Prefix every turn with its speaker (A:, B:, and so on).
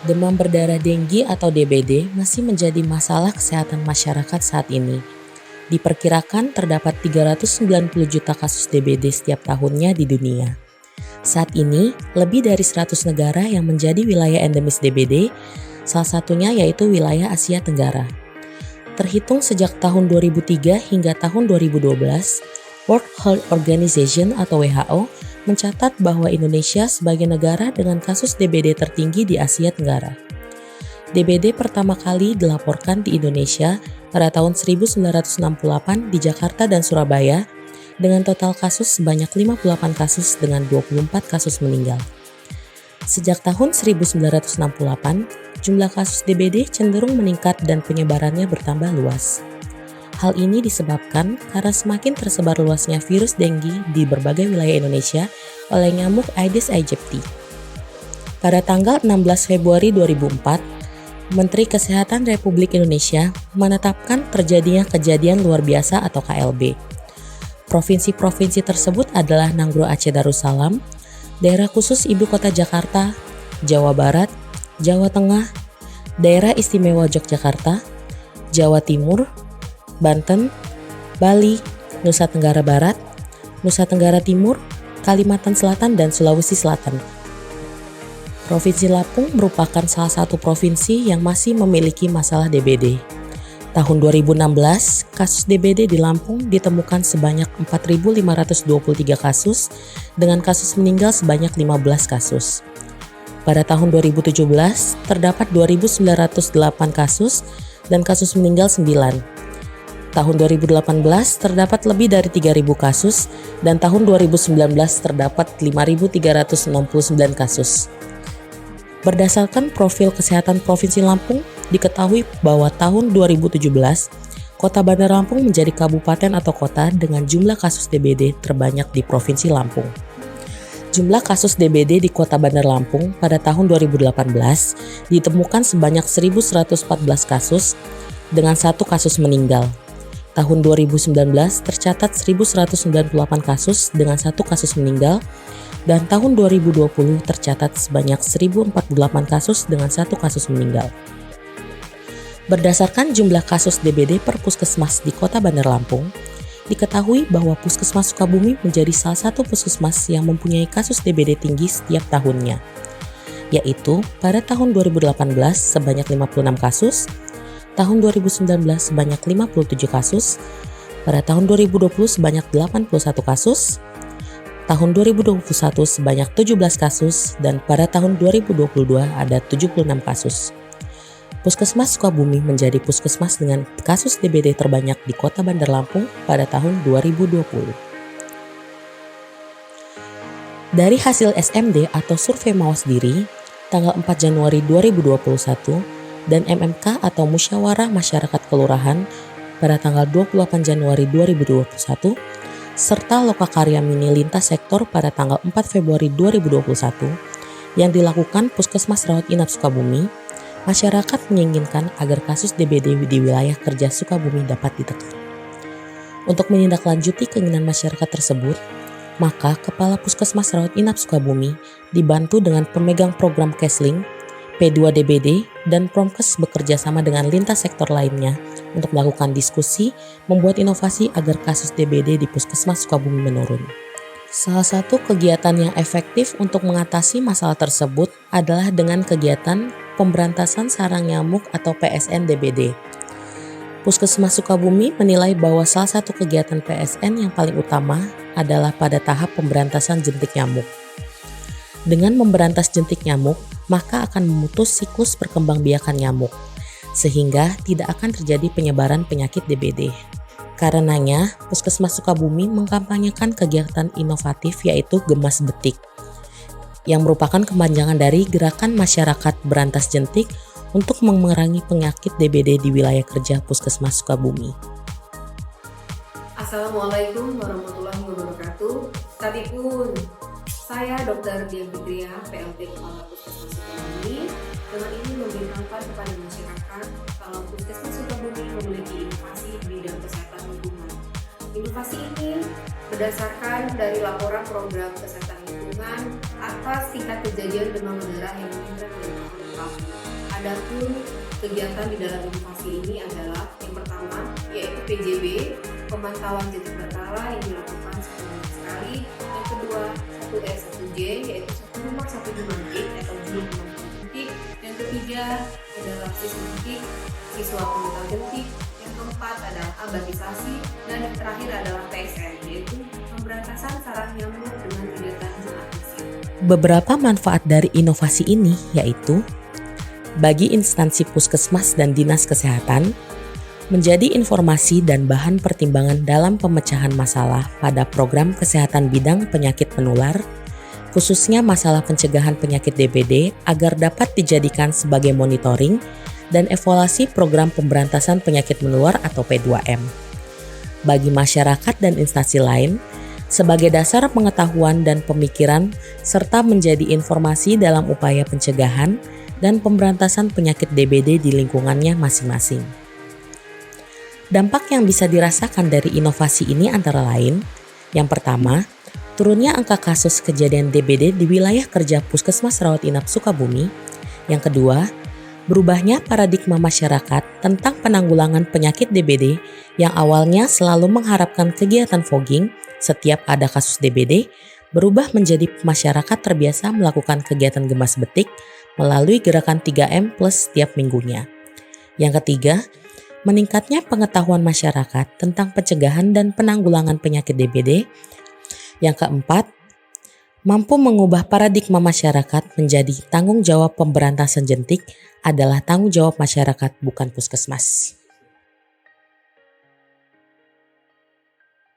A: Demam berdarah denggi atau DBD masih menjadi masalah kesehatan masyarakat saat ini. Diperkirakan terdapat 390 juta kasus DBD setiap tahunnya di dunia. Saat ini, lebih dari 100 negara yang menjadi wilayah endemis DBD, salah satunya yaitu wilayah Asia Tenggara. Terhitung sejak tahun 2003 hingga tahun 2012, World Health Organization atau WHO mencatat bahwa Indonesia sebagai negara dengan kasus DBD tertinggi di Asia Tenggara. DBD pertama kali dilaporkan di Indonesia pada tahun 1968 di Jakarta dan Surabaya dengan total kasus sebanyak 58 kasus dengan 24 kasus meninggal. Sejak tahun 1968, jumlah kasus DBD cenderung meningkat dan penyebarannya bertambah luas. Hal ini disebabkan karena semakin tersebar luasnya virus denggi di berbagai wilayah Indonesia oleh nyamuk Aedes aegypti. Pada tanggal 16 Februari 2004, Menteri Kesehatan Republik Indonesia menetapkan terjadinya kejadian luar biasa atau KLB. Provinsi-provinsi tersebut adalah Nanggro Aceh Darussalam, Daerah Khusus Ibu Kota Jakarta, Jawa Barat, Jawa Tengah, Daerah Istimewa Yogyakarta, Jawa Timur, Banten, Bali, Nusa Tenggara Barat, Nusa Tenggara Timur, Kalimantan Selatan, dan Sulawesi Selatan. Provinsi Lampung merupakan salah satu provinsi yang masih memiliki masalah DBD. Tahun 2016, kasus DBD di Lampung ditemukan sebanyak 4.523 kasus dengan kasus meninggal sebanyak 15 kasus. Pada tahun 2017, terdapat 2.908 kasus dan kasus meninggal 9. Tahun 2018 terdapat lebih dari 3.000 kasus dan tahun 2019 terdapat 5.369 kasus. Berdasarkan profil kesehatan Provinsi Lampung, diketahui bahwa tahun 2017, Kota Bandar Lampung menjadi kabupaten atau kota dengan jumlah kasus DBD terbanyak di Provinsi Lampung. Jumlah kasus DBD di Kota Bandar Lampung pada tahun 2018 ditemukan sebanyak 1.114 kasus dengan 1 kasus meninggal. Tahun 2019 tercatat 1.198 kasus dengan 1 kasus meninggal, dan tahun 2020 tercatat sebanyak 1.048 kasus dengan 1 kasus meninggal. Berdasarkan jumlah kasus DBD per puskesmas di Kota Bandar Lampung, diketahui bahwa Puskesmas Sukabumi menjadi salah satu puskesmas yang mempunyai kasus DBD tinggi setiap tahunnya, yaitu pada tahun 2018 sebanyak 56 kasus, tahun 2019 sebanyak 57 kasus, pada tahun 2020 sebanyak 81 kasus, tahun 2021 sebanyak 17 kasus, dan pada tahun 2022 ada 76 kasus. Puskesmas Sukabumi menjadi puskesmas dengan kasus DBD terbanyak di Kota Bandar Lampung pada tahun 2020. Dari hasil SMD atau Survei Mawas Diri, tanggal 4 Januari 2021, dan MMK atau Musyawarah Masyarakat Kelurahan pada tanggal 28 Januari 2021, serta Lokakarya Mini Lintas Sektor pada tanggal 4 Februari 2021 yang dilakukan Puskesmas Rawat Inap Sukabumi, masyarakat menginginkan agar kasus DBD di wilayah kerja Sukabumi dapat ditekan. Untuk menindaklanjuti keinginan masyarakat tersebut, maka Kepala Puskesmas Rawat Inap Sukabumi dibantu dengan pemegang program Kesling, P2DBD, dan Promkes bekerja sama dengan lintas sektor lainnya untuk melakukan diskusi, membuat inovasi agar kasus DBD di Puskesmas Sukabumi menurun. Salah satu kegiatan yang efektif untuk mengatasi masalah tersebut adalah dengan kegiatan pemberantasan sarang nyamuk atau PSN DBD. Puskesmas Sukabumi menilai bahwa salah satu kegiatan PSN yang paling utama adalah pada tahap pemberantasan jentik nyamuk. Dengan memberantas jentik nyamuk, maka akan memutus siklus perkembangbiakan nyamuk, sehingga tidak akan terjadi penyebaran penyakit DBD. Karenanya, Puskesmas Sukabumi mengkampanyekan kegiatan inovatif yaitu Gemas Betik, yang merupakan kepanjangan dari Gerakan Masyarakat Berantas Jentik untuk memerangi penyakit DBD di wilayah kerja Puskesmas Sukabumi.
B: Assalamualaikum warahmatullahi wabarakatuh. Satipun, saya Dr. Dian Fitria, PLT Kepala Puskesmas Sukabumi, dengan ini memberitahukan kepada masyarakat kalau Puskesmas Sukabumi memiliki inovasi di bidang kesehatan lingkungan. Inovasi ini berdasarkan dari laporan program kesehatan lingkungan atas tingkat kejadian demam berdarah yang meningkat dari tahun lengkap. Adapun kegiatan di dalam inovasi ini adalah yang pertama yaitu PJB, pemantauan jentik berkala yang dilakukan seminggu sekali. Yang kedua 1S1J yaitu satu rumah satu jumantik atau jumlah jentik. Yang ketiga adalah sistematik siswa pengenal jentik. Yang keempat adalah abatisasi dan yang terakhir adalah PSN yaitu pemberantasan sarang nyamuk dengan kegiatan jumantik.
A: Beberapa manfaat dari inovasi ini yaitu bagi instansi puskesmas dan dinas kesehatan, menjadi informasi dan bahan pertimbangan dalam pemecahan masalah pada program kesehatan bidang penyakit menular, khususnya masalah pencegahan penyakit DBD agar dapat dijadikan sebagai monitoring dan evaluasi program pemberantasan penyakit menular atau P2M. Bagi masyarakat dan instansi lain, sebagai dasar pengetahuan dan pemikiran serta menjadi informasi dalam upaya pencegahan dan pemberantasan penyakit DBD di lingkungannya masing-masing. Dampak yang bisa dirasakan dari inovasi ini antara lain, yang pertama, turunnya angka kasus kejadian DBD di wilayah kerja Puskesmas Rawat Inap Sukabumi. Yang kedua, berubahnya paradigma masyarakat tentang penanggulangan penyakit DBD yang awalnya selalu mengharapkan kegiatan fogging setiap ada kasus DBD, berubah menjadi masyarakat terbiasa melakukan kegiatan gemas betik melalui gerakan 3M plus setiap minggunya. Yang ketiga, meningkatnya pengetahuan masyarakat tentang pencegahan dan penanggulangan penyakit DBD. Yang keempat, mampu mengubah paradigma masyarakat menjadi tanggung jawab pemberantasan jentik adalah tanggung jawab masyarakat bukan puskesmas.